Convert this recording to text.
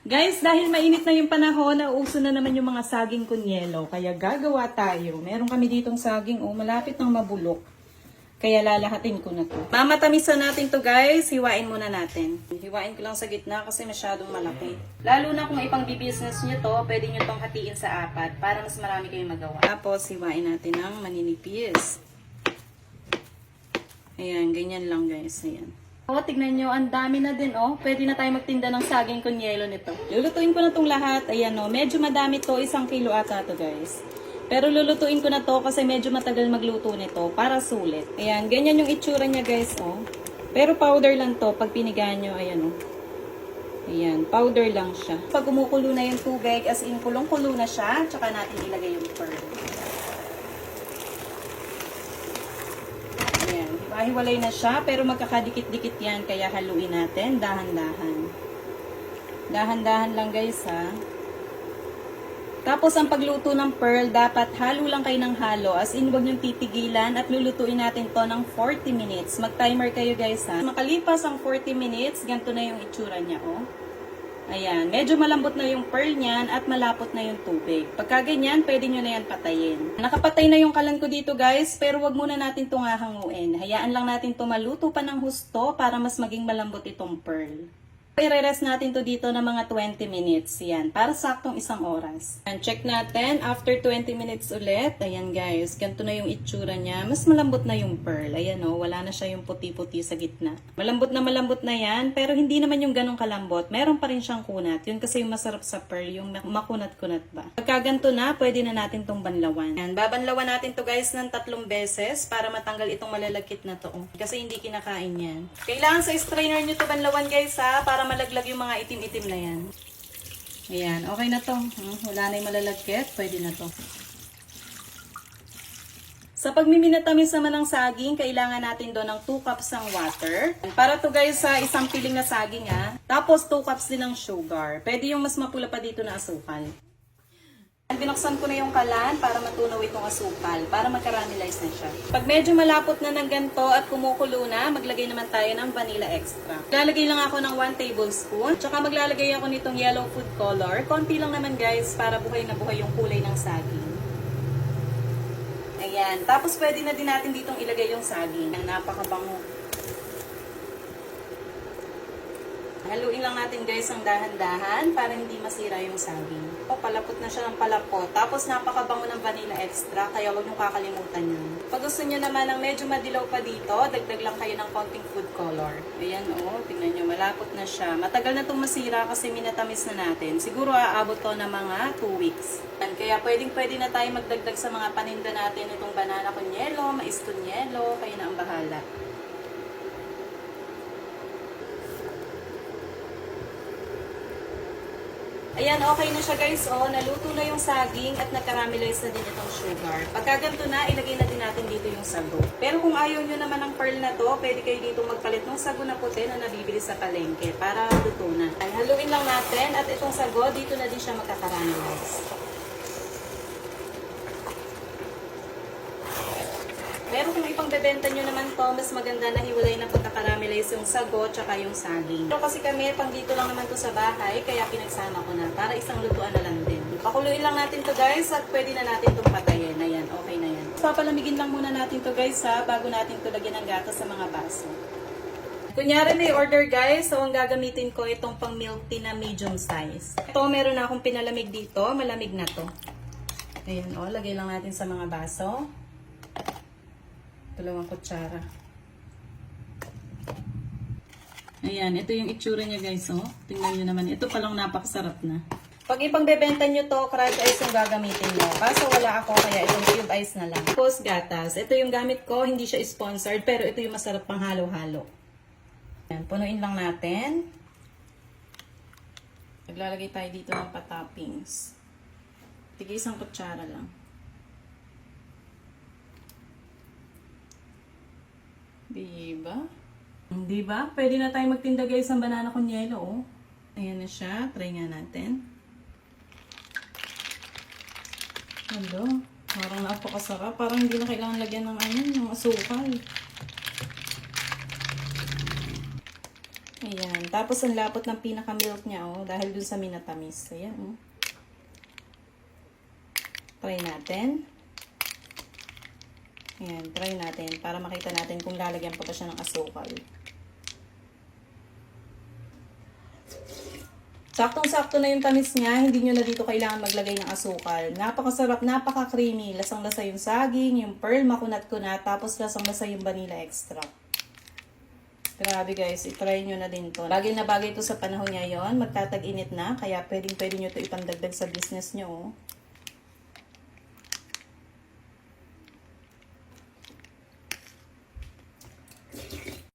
Guys, dahil mainit na yung panahon, nauuso na naman yung mga saging kunyelo. Kaya gagawa tayo. Meron kami ditong saging, malapit ng mabulok. Kaya lalahatin ko na to. Mamatamisan natin to guys. Hiwain muna natin. Hiwain ko lang sa gitna kasi masyadong malaki. Lalo na kung ipang business nyo to, pwede nyo tong hatiin sa apat para mas marami kayong magawa. Tapos, hiwain natin ng maninipis. Ayan, ganyan lang guys. Ayan. Tignan nyo, ang dami na din Pwede na tayo magtinda ng saging kunyelo nito. Lulutuin ko na tong lahat. Ayan medyo madami to. 1 kilo ata to guys. Pero lulutuin ko na to kasi medyo matagal magluto nito para sulit. Ayan, ganyan yung itsura niya guys Pero powder lang to pag pinigaan nyo. Ayan Ayan, powder lang siya. Pag kumukulo na yung tubig, as in kulong-kulo na siya, tsaka natin ilagay yung pearl. Hiwalay na siya, pero magkakadikit-dikit yan, kaya haluin natin, dahan-dahan. Dahan-dahan lang guys Tapos ang pagluto ng pearl, dapat halo lang kayo ng halo, as in huwag niyong titigilan at lulutuin natin to ng 40 minutes. Mag-timer kayo guys Makalipas ang 40 minutes, ganito na yung itsura niya Ayan, medyo malambot na yung pearl niyan at malapot na yung tubig. Pagka ganyan, pwede nyo na yan patayin. Nakapatay na yung kalan ko dito guys, pero wag muna natin itong hahanguin. Hayaan lang natin ito maluto pa ng husto para mas maging malambot itong pearl. I-rest natin to dito ng mga 20 minutes. Yan, para saktong 1 oras. And check natin, after 20 minutes ulit. Ayan guys, ganito na yung itsura niya. Mas malambot na yung pearl. Ayan wala na siya yung puti-puti sa gitna. Malambot na yan, pero hindi naman yung ganong kalambot. Meron pa rin siyang kunat. Yun kasi yung masarap sa pearl, yung makunat-kunat ba. Pagka ganito na, pwede na natin tong banlawan. Ayan, babanlawan natin to guys ng 3 beses para matanggal itong malalagkit na to. Kasi hindi kinakain yan. Kailangan sa strainer nyo to banlawan guys para malaglag yung mga itim-itim na yan. Ayan, okay na to. Wala na yung malalagkit, pwede na to. Sa pagmiminatamis naman ng saging, kailangan natin doon ng 2 cups ng water. Para to guys sa isang piling na saging Tapos 2 cups din ng sugar. Pwede yung mas mapula pa dito na asukal. Binuksan ko na yung kalan para matunaw itong asukal, para mag-caramelize na siya. Pag medyo malapot na ng ganito at kumukulo na, maglagay naman tayo ng vanilla extract. Lalagay lang ako ng 1 tablespoon, tsaka maglalagay ako nitong yellow food color. Konti lang naman guys, para buhay na buhay yung kulay ng saging. Ayan, tapos pwede na din natin ditong ilagay yung saging. Napakabango. Haluin lang natin guys ang dahan-dahan para hindi masira yung saging. Palapot na siya ng palapot. Tapos napakabango ng vanilla extra, kaya huwag nyo kakalimutan yun. Pag gusto nyo naman ng medyo madilaw pa dito, dagdag lang kayo ng konting food color. Ayan tingnan nyo, malapot na siya. Matagal na itong masira kasi minatamis na natin. Siguro aabot to ng mga 2 weeks. Kaya pwede na tayo magdagdag sa mga paninda natin itong banana kunyelo, mais kunyelo, kayo na ang bahala. Ayan, okay na siya guys. Naluto na yung saging at nag-caramelize na din itong sugar. Pagka ganito na, ilagay na din natin dito yung sago. Pero kung ayaw nyo naman ng pearl na to, pwede kayo dito magpalit ng sago na puti na nabibili sa palengke para luto na. Haluin lang natin at itong sago, dito na din siya magka-caramelize. Pero kung ipang bebenta nyo naman to, mas maganda na hiwalay na pagka-caramelize yung sago tsaka yung saging. Pero kasi kami, pang dito lang naman to sa bahay, kaya pinagsama ko na para isang lutuan na lang din. Pakuluin lang natin to guys at pwede na natin itong patayin. Ayan, okay na yan. Papalamigin lang muna natin to guys bago natin to lagyan ng gatas sa mga baso. Kunyari may order guys, so ang gagamitin ko itong pang milk tea na medium size. Ito, meron na akong pinalamig dito, malamig na to. Ayan lagay lang natin sa mga baso. 2 kutsara. Ayan, ito yung itsura niya guys Tingnan nyo naman, ito palang napakasarap na. Pag ipangbebenta nyo to, crush ice yung gagamitin nyo. Kaso wala ako, kaya itong cube ice na lang. Tapos gatas. Ito yung gamit ko, hindi siya sponsored, pero ito yung masarap pang halo-halo. Ayan, punuin lang natin. Naglalagay tayo dito ng patoppings. Tigil 1 kutsara lang. Diba? Pwede na tayo magtinda guys ng banana kunyelo Ayan na siya. Try nga natin. Parang napakasarap. Parang hindi na kailangan lagyan ng asukal. Ayan. Tapos, ang lapot ng pinaka-milk niya, oh. Dahil dun sa minatamis. Ayan, oh. Try natin. Ayan, try natin. Para makita natin kung lalagyan pa ba siya ng asukal. Saktong-sakto na yung tamis niya. Hindi nyo na dito kailangan maglagay ng asukal. Napakasarap, napaka-creamy. Lasang-lasa yung saging, yung pearl, makunat-kunat. Tapos lasang-lasa yung vanilla extract. Grabe guys, itry nyo na din to. Bagay na bagay to sa panahon ngayon. Magtatag-init na. Kaya pwedeng-pwede nyo to ipandagdag sa business nyo. Oh.